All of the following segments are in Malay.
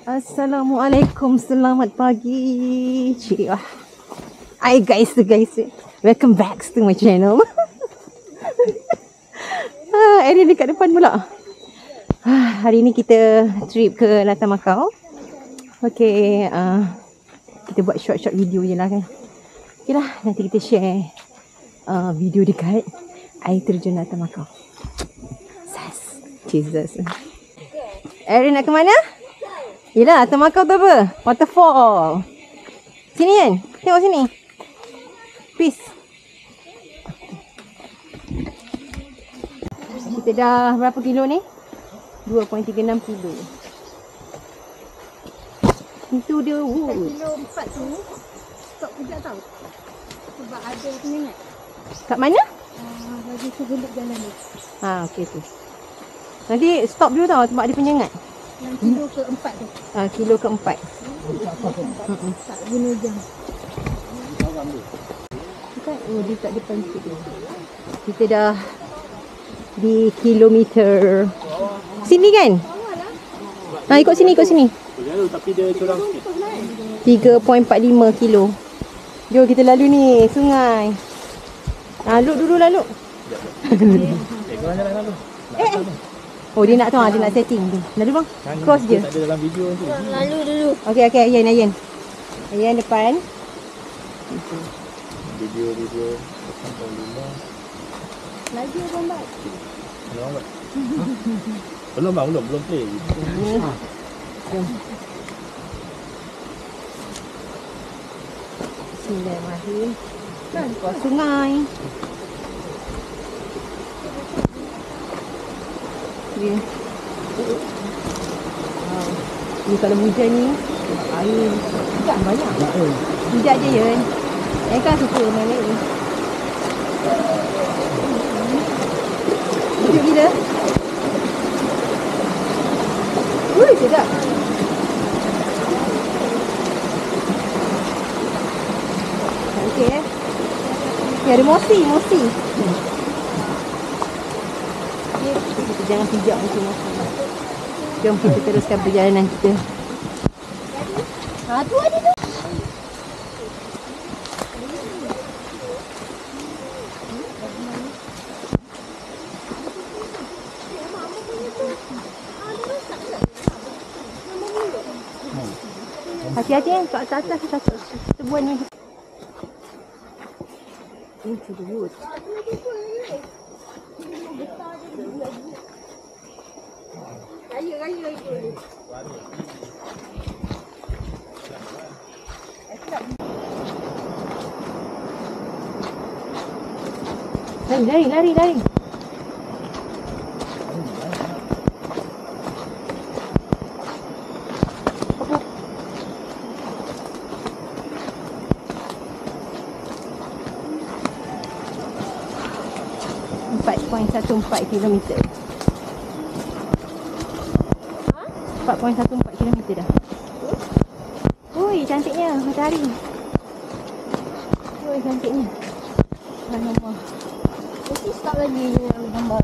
Assalamualaikum, selamat pagi. Cik, wah. Hi guys, welcome back to my channel. Erin dekat depan pula. Hari ni kita trip ke Lata Makau. Okay, kita buat short video je lah kan. Okay lah, nanti kita share video dekat air terjun Lata Makau. Jesus. Erin nak ke mana? Yelah, Lata Makau tu apa? Waterfall. Sini kan? Tengok sini. Peace. Kita dah berapa kilo ni? 2.36 kilo. Itu dia wood. Kilo 4 tu stop kejap tau. Sebab ada penyengat. Kat mana? Bagi segeluk jalan ni. Okey tu. Nanti stop dulu tau sebab ada penyengat. Yang kilo ke-4 tu. Kilo ke-4. Tak guna jam. Dia kat depan sikit tu. Kita dah di kilometer. Sini kan? Ikut sini. Tapi dia curang sikit. 3.45 kilo. Jom kita lalu ni sungai. Look dulu lah look. Korang jangan lalu. Oh dia nak tu, dia nak setting tu. Lalu bang. Cross je. Tak ada dalam video tu. Lalu dulu. Okey Ayan. Ayan depan. Video 8.5. Lagi lambat. Lambat. Belum bang, belum play. Jom. Bismillahirrahmanirrahim. Cross sungai. Dia. Ni kalau hujan ni air tak banyak. Tidak je Yan. Kan suka main air. Sejuk gila. Sedap. Okey Ni ada mosi. Kita jangan pijak macam mosi. Jom kita teruskan perjalanan kita. Tu ada tu. Hati-hati kat atas tebuan ni. Into the wood. Raya. Lari. 4.14 kilometer. 4.14 kilometer dah. Ui, cantiknya matahari. Ui, cantiknya. Nampak. Mesti stop lagi yang gambar.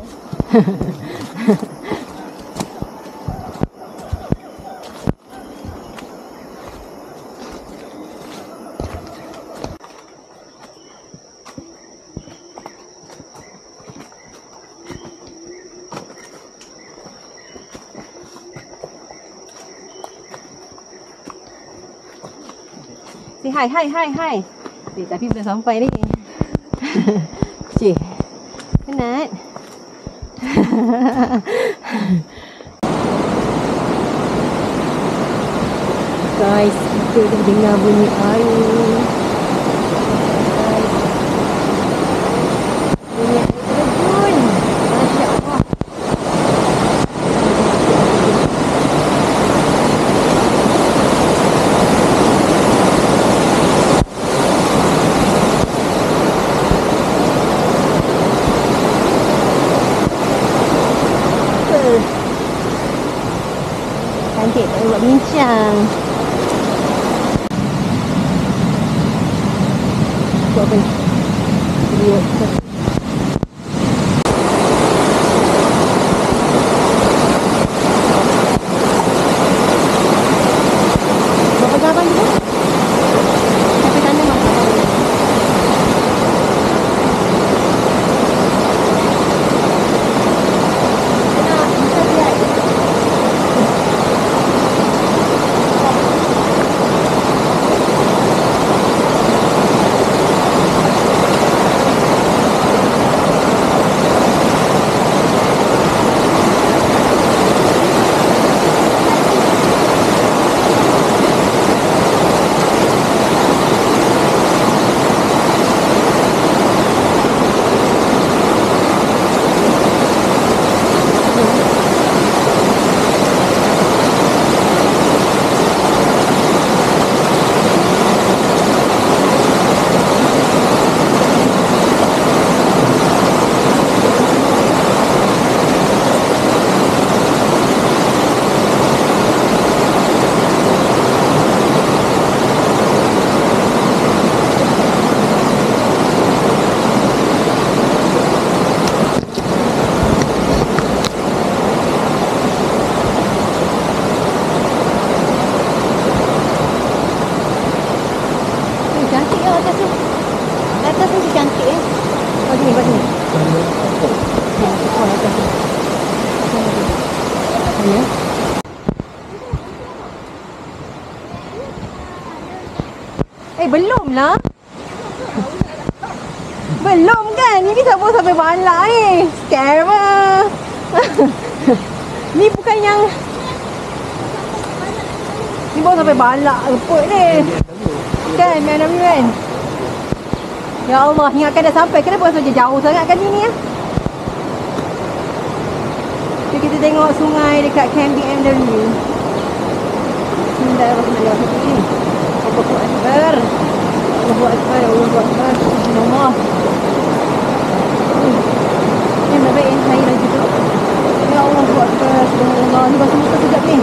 Say hi. Tapi belum sampai lagi. Cik. Penat. Guys, kita dah dengar bunyi air. Bunyi air terjun. Masya Allah. Cantik tak buat bincang. Buat apa ni? Video. Belum lah. Belum kan? Ini siapa sampai balak ni? Scam lah. Ni bukan yang... Ni baru sampai balak reput ni. Kan, BMW kan? Ya Allah, ingatkan dah sampai. Kenapa saja jauh sangat kan ni ya? So, kita tengok sungai dekat camp BMW. Bismillahirrahmanirrahim. Allahu Akbar. Allahu Akbar. Allahu Akbar. Allah. Yang baik yang saya lagi tu. Ya Allah, Allahu Akbar. Subhanallah. Ni basuh muka sekejap ni.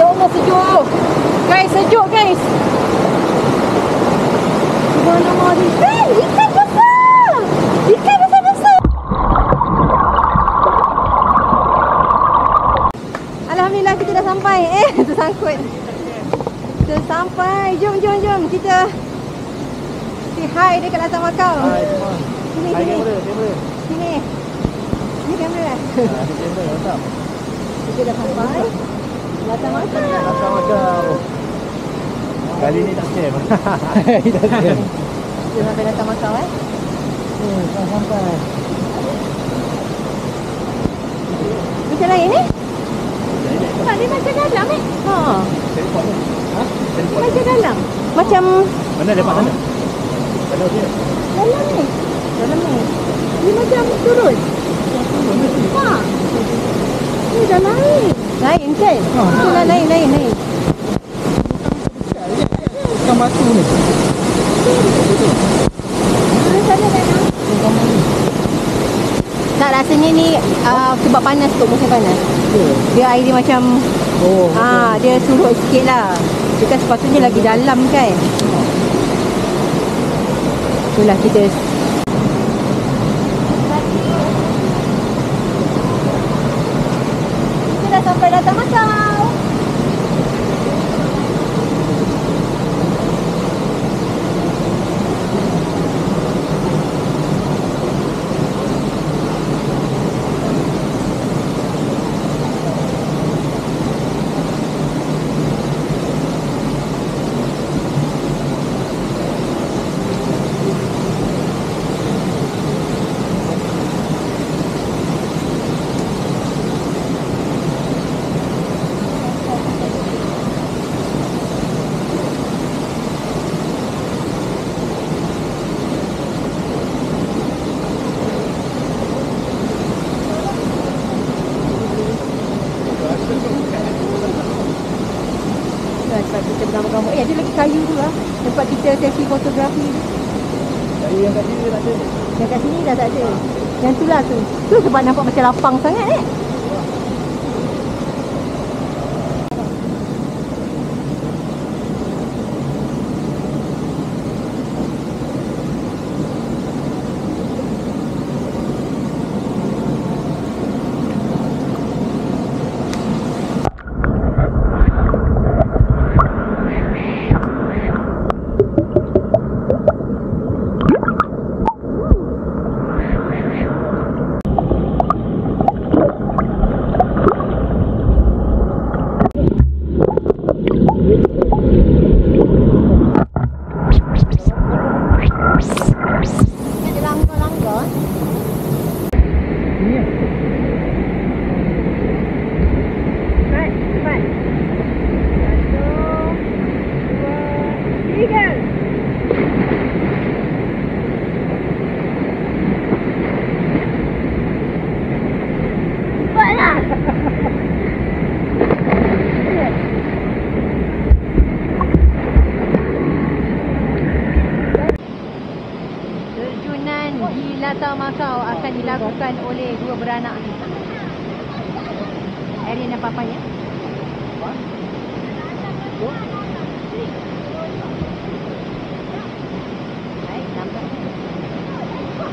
Ya Allah, sejuk. Guys, sejuk guys. Subhanallah. Ikan besar. Ikan besar-besar. Alhamdulillah kita dah sampai. Tersangkut. Kita sampai. Jom. Kita say hi dekat Latar Makau. Hai semua. Sini. Hai kamera. Sini. Ini kamera. Ini kamera, mantap. Kita dah sampai. Latar Makau. Latar Makau. Kali ni tak scam. Tak scam. Kita sampai Latar Makau Dah sampai. Macam lain ni? Tak, dia macam dalam Teleport ni. Ha? Dia macam dalam. Macam Mana lepak sana? Sana dia. dalam ni. Dia macam turun. Ni dah lain. Lain kan? Itulah lain. Bukan batu ni. Tak, rasanya ni sebab panas tu, musim panas. Dia air dia macam dia surut sikit lah. Dia kan sepatutnya lagi dalam kan. Itulah kita dah sampai Latar Makau. Tempat kita bersama-sama. Ada lagi kayu tu lah. Tempat kita sesi fotografi tu. Kayu yang kat sini tak ada. Yang kat sini dah tak ada. Yang tu lah tu. Tu sebab nampak macam lapang sangat Ada langgar-langgar. Ni ya. Cepat. 1, 2, 3. Cepatlah. Terjunan di Latar Makau akan dilakukan oleh dua beranak ni. Erin dan papanya. Baik, nampak.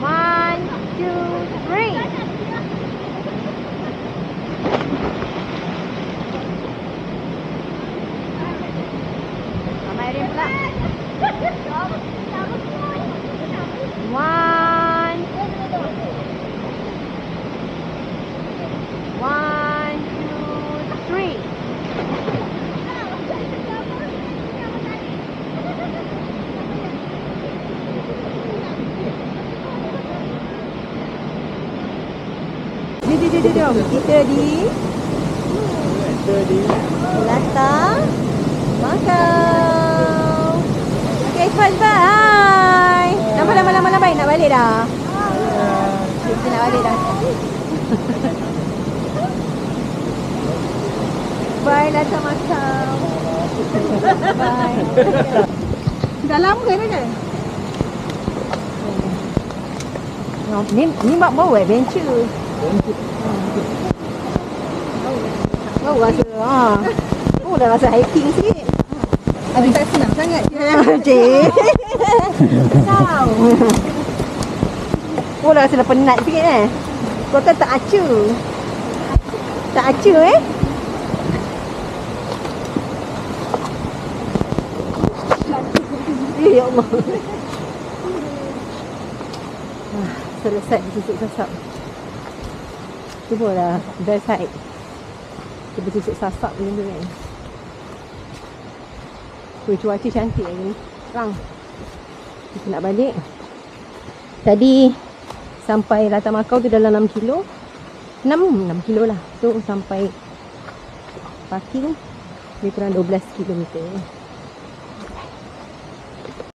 1, 2, 3. Mama Erin pula. 1, 2, 3. jom. Kita di Lata Makau. Okay, bye. Lama baik nak balik dah. Kita nak balik dah. Bye Lata Makau. Bye. Dah lama ke kan? Ni mak bawa adventure. Bawa rasa dah rasa hiking sikit. Habis tak senang sangat. Cik. Tahu. Dah rasa dah penat sikit Kau tak acu. Tak acu Ya Allah. Selesai bersusuk sasak. Cubalah best side. Kita bersusuk sasak macam tu kan. Cuaca cantik lagi ni. Terang. Kita nak balik. Tadi sampai Lata Makau tu dalam 6 kilo. 6 kilo lah. So sampai parking lebih kurang 12 kilometer.